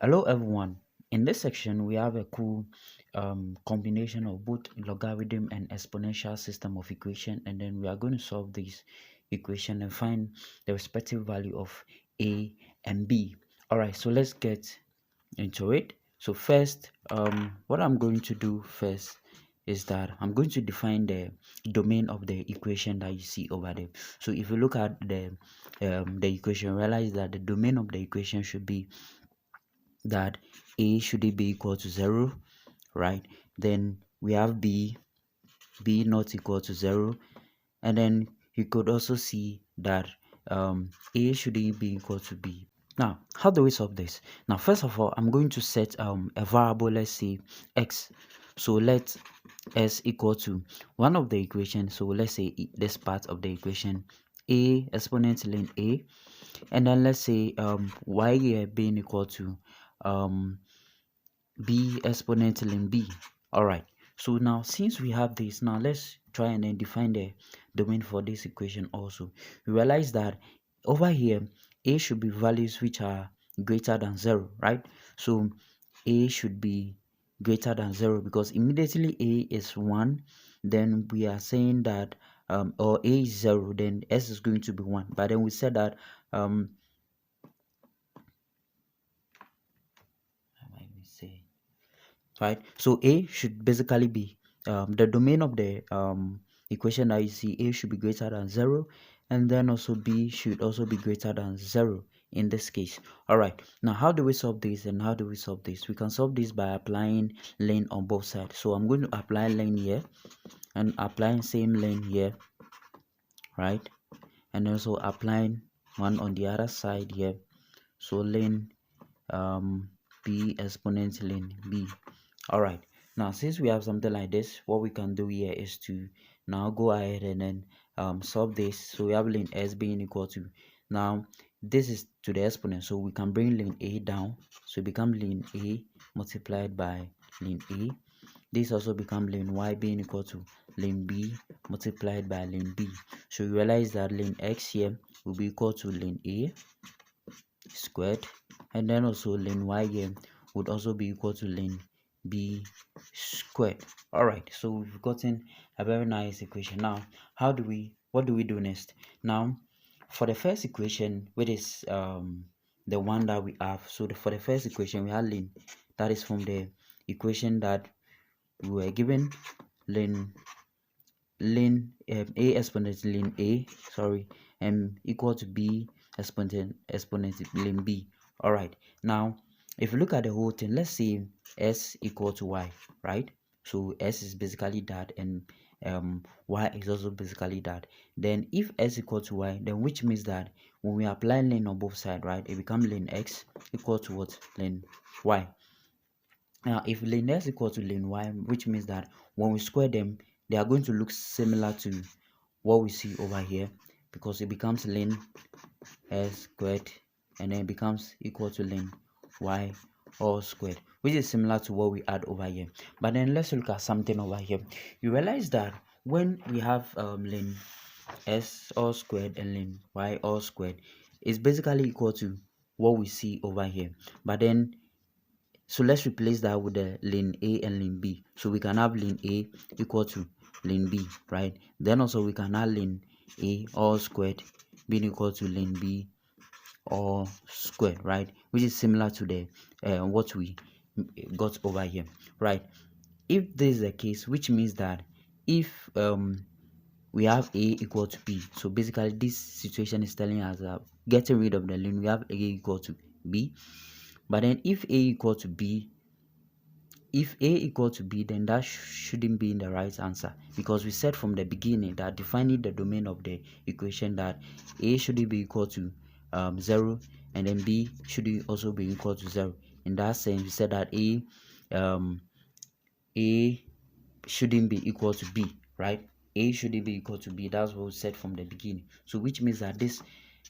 Hello everyone. In this section, we have a cool combination of both logarithm and exponential system of equation, and then we are going to solve this equation and find the respective value of a and b. All right, so let's get into it. So first, what I'm going to do first is that I'm going to define the domain of the equation that you see over there. So if you look at the equation, realize that the domain of the equation should be that a should it be equal to 0, right? Then we have b not equal to 0, and then you could also see that a should it be equal to b. Now how do we solve this? Now first of all, I'm going to set a variable, let's say x. So let s equal to one of the equations. So let's say this part of the equation, a exponent ln a, and then let's say y here being equal to um b exponent ln b. All right, so now since we have this, now let's try and then define the domain for this equation also. We realize that over here a should be values which are greater than 0, right? So a should be greater than 0 because immediately a is 1, then we are saying that or a is 0, then s is going to be 1. But then we said that let me say, right? So a should basically be the domain of the equation that you see. A should be greater than 0, and then also b should also be greater than 0 in this case. All right, now how do we solve this? And how do we solve this? We can solve this by applying lane on both sides. So I'm going to apply lane here and applying same lane here, right? And also applying one on the other side here. So lane b exponent lane b. All right, now since we have something like this, what we can do here is to now go ahead and then solve this. So we have lane s being equal to, now this is to the exponent, so we can bring lane a down, so it become lane a multiplied by lane a. This also become lane y being equal to lane b multiplied by lane b. So you realize that lane x here will be equal to lane a squared, and then also lane y here would also be equal to lane b squared. All right, so we've gotten a very nice equation. Now what do we do next? Now for the first equation, which is the one that we have, so for the first equation we have lane, that is from the equation that we were given, lane a exponent lane a, sorry, equal to b exponent lane b. All right, now if you look at the whole thing, let's say s equal to y, right? So s is basically that, and y is also basically that. Then if s equal to y, then which means that when we apply lane on both sides, right, it becomes lane x equal to what? Lane y. Now if lane s equal to lane y, which means that when we square them, they are going to look similar to what we see over here, because it becomes lane s squared and then it becomes equal to lane y all squared, which is similar to what we had over here. But then let's look at something over here. You realize that when we have lane s all squared and lane y all squared, it's basically equal to what we see over here. But then, so let's replace that with the lane a and lane b. So we can have lane a equal to lane b, right? Then also we can have lane a all squared being equal to lane b all squared, right? Which is similar to the what we got over here, right? If this is the case, which means that if we have a equal to b, so basically this situation is telling us that getting rid of the lane, we have a equal to b. But then if a equal to b, then that shouldn't be the right answer, because we said from the beginning that defining the domain of the equation, that a shouldn't be equal to 0, and then b should also be equal to 0. In that sense, we said that a shouldn't be equal to b, right? A shouldn't be equal to b. That's what we said from the beginning. So which means that this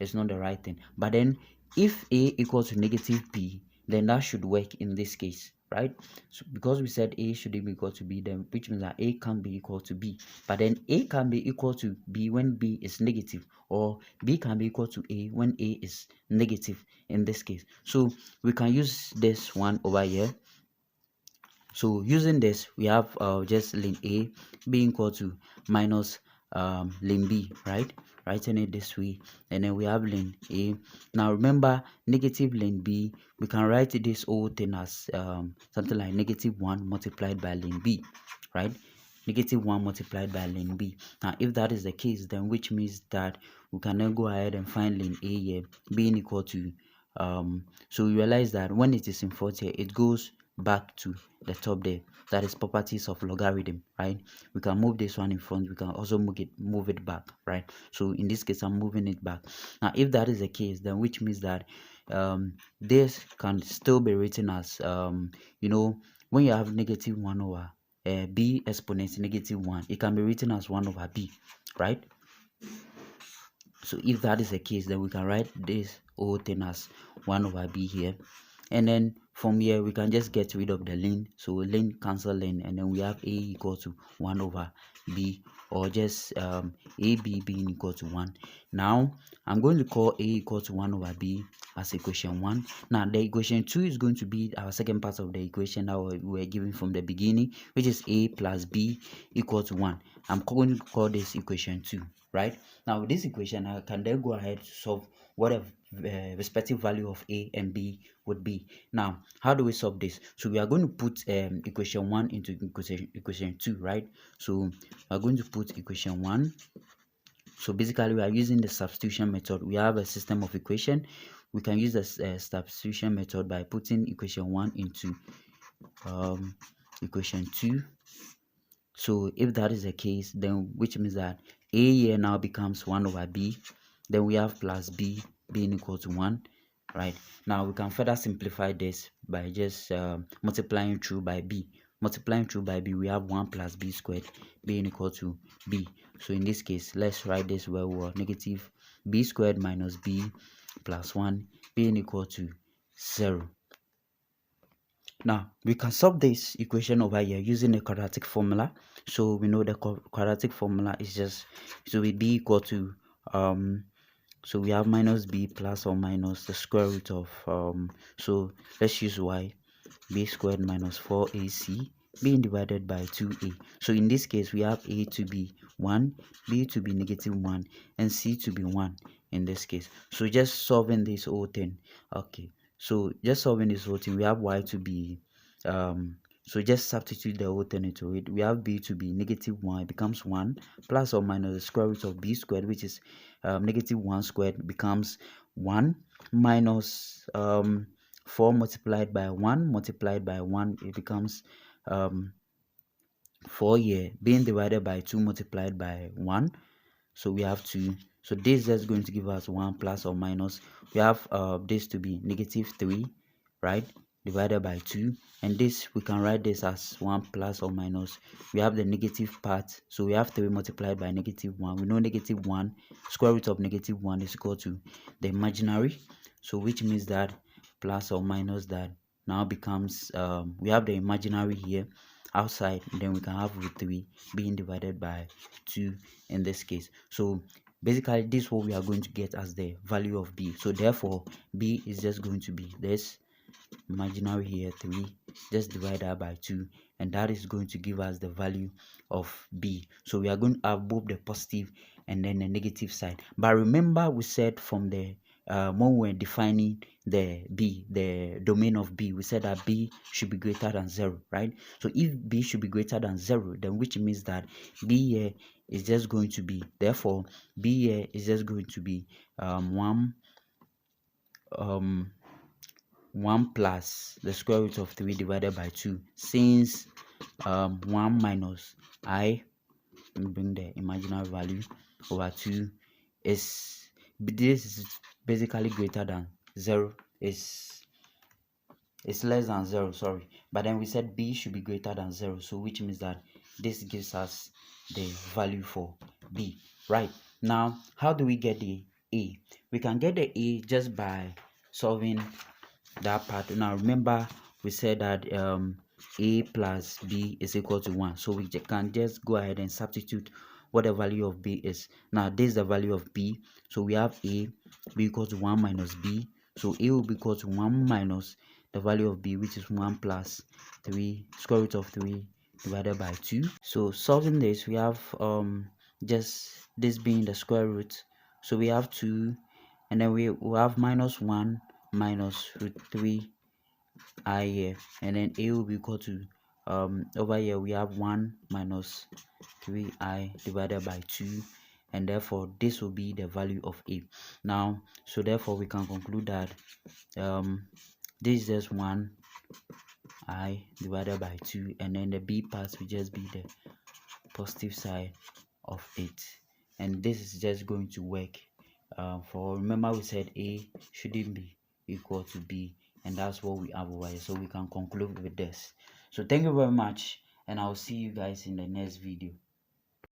is not the right thing. But then if a equal to negative b, then that should work in this case, right? So because we said A should be equal to B, then which means that A can be equal to B. But then A can be equal to B when B is negative, or B can be equal to A when A is negative in this case. So we can use this one over here. So using this, we have just ln A being equal to minus ln B, right? Writing it this way, and then we have ln A. Now remember, negative ln B, we can write this whole thing as something like negative 1 multiplied by ln B, right? Negative 1 multiplied by ln B. Now if that is the case, then which means that we can then go ahead and find ln A here being equal to so we realize that when it is in front here, it goes back to the top there. That is properties of logarithm, right? We can move this one in front, we can also move it back, right? So in this case, I'm moving it back. Now if that is the case, then which means that this can still be written as when you have negative 1 over b exponent negative 1, it can be written as 1 over b, right? So if that is the case, then we can write this whole thing as 1 over b here, and then from here we can just get rid of the ln. So ln cancel ln, and then we have a equal to 1 over b, or just ab being equal to 1. Now I'm going to call a equal to 1 over b as equation 1. Now the equation 2 is going to be our second part of the equation that we were given from the beginning, which is a plus b equal to 1. I'm going to call this equation 2, right? Now with this equation, I can then go ahead to solve whatever respective value of a and b would be. Now how do we solve this? So we are going to put equation 1 into equation 2, right? So we are going to put equation 1. So basically we are using the substitution method. We have a system of equation. We can use the substitution method by putting equation 1 into equation 2. So if that is the case, then which means that a here now becomes 1 over b. Then we have plus b being equal to 1, right? Now we can further simplify this by just multiplying through by b. Multiplying through by b, we have 1 plus b squared being equal to b. So in this case, let's write this where we are negative b squared minus b plus 1 being equal to 0. Now we can solve this equation over here using the quadratic formula. So we know the quadratic formula is just, so we b equal to so we have minus b plus or minus the square root of so let's use y, b squared minus 4ac being divided by 2a. So in this case, we have a to be 1, b to be negative 1, and c to be 1 in this case. So just solving this whole thing. Okay, so just solving this whole thing, we have y to be so just substitute the whole thing into it. We have b to be negative 1, it becomes 1 plus or minus the square root of b squared, which is negative 1 squared, becomes 1 minus 4 multiplied by 1 multiplied by 1, it becomes 4 here being divided by 2 multiplied by 1. So we have 2. So this is going to give us 1 plus or minus. We have this to be negative 3, right, divided by 2. And this, we can write this as 1 plus or minus. We have the negative part. So we have 3 multiplied by negative 1. We know negative 1, square root of negative 1 is equal to the imaginary. So which means that plus or minus that now becomes, we have the imaginary here outside, then we can have root 3 being divided by 2 in this case. So basically this is what we are going to get as the value of b. So therefore b is just going to be this imaginary here 3 just divide that by 2, and that is going to give us the value of b. So we are going to have both the positive and then the negative side. But remember, we said from the when we were defining the domain of b, we said that b should be greater than 0, right? So if b should be greater than 0, then which means that b here is just going to be, therefore b here is just going to be 1 plus the square root of 3 divided by 2, since 1 minus I, let me bring the imaginary value, over 2 is, this is basically greater than 0, is less than 0, sorry, but then we said b should be greater than 0, so which means that this gives us the value for b, right? Now how do we get the a? We can get the a just by solving that part. Now remember, we said that a plus b is equal to 1, so we can just go ahead and substitute what the value of b is. Now this is the value of b, so we have a be equal to 1 minus b, so a will be equal to 1 minus the value of b, which is 1 plus 3 square root of 3 divided by 2. So solving this, we have just this being the square root, so we have 2, and then we will have minus 1 minus root 3 I here, and then a will be equal to over here we have 1 minus 3i divided by 2, and therefore this will be the value of a. Now, so therefore we can conclude that this is just 1i divided by 2, and then the b part will just be the positive side of it, and this is just going to work for, remember we said a shouldn't be equal to b, and that's what we have over here, so we can conclude with this. So thank you very much, and I'll see you guys in the next video.